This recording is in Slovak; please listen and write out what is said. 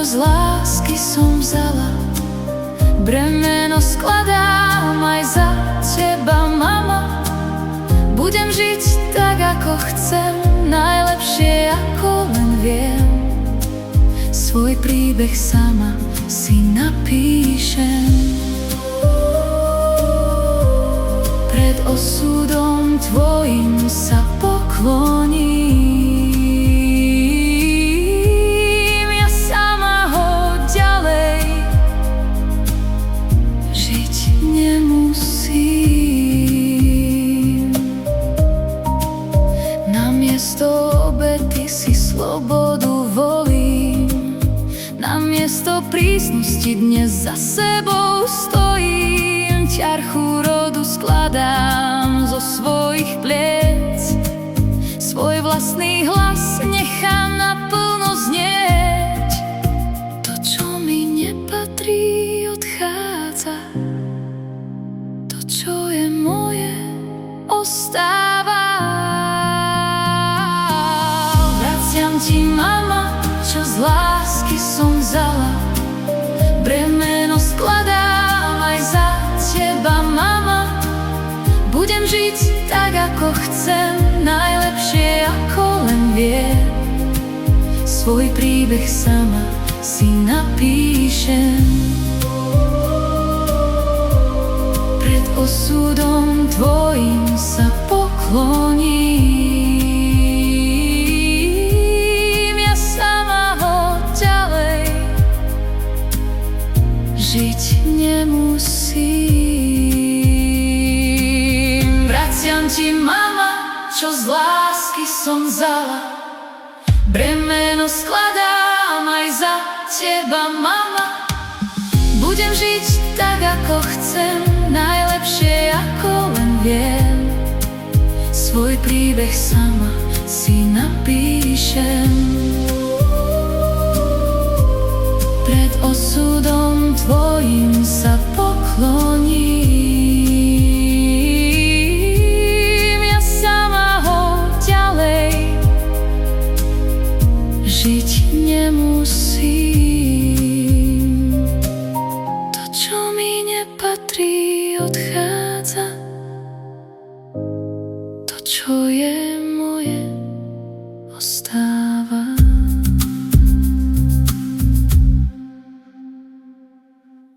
čo z lásky som vzala. Bremeno skladám aj za teba, mama. Budem žiť tak, ako chcem, najlepšie, ako len viem. Svoj príbeh sama si napíšem. Pred osudom tvojim sa pokloním. Ja sama ho ďalej žiť nemusím. Namiesto obety si slobodu volím. Namiesto prísnosti dnes za sebou stojím. Ťarchu rodu skladám zo svojich pliec. Svoj vlastný hlas nechám naplno znieť. To, čo mi nepatrí, odchádza. To, čo je moje, ostáva. Vraciam ti, mama, čo z lásky som vzala. Bremeno skladám aj za teba, mama. Budem žiť tak, ako chcem, najlepšie, ako len viem. Svoj príbeh sama si napíšem. Pred osudom tvojim sa pokloním. Ja sama ho ďalej žiť nemusím. Vraciam ti, mama, čo z lásky som vzala. Bremeno skladám aj za teba, mama. Budem žiť tak, ako chcem, najlepšie, ako len viem. Svoj príbeh sama si napíšem. Pred osudom tvojim sa pokloním.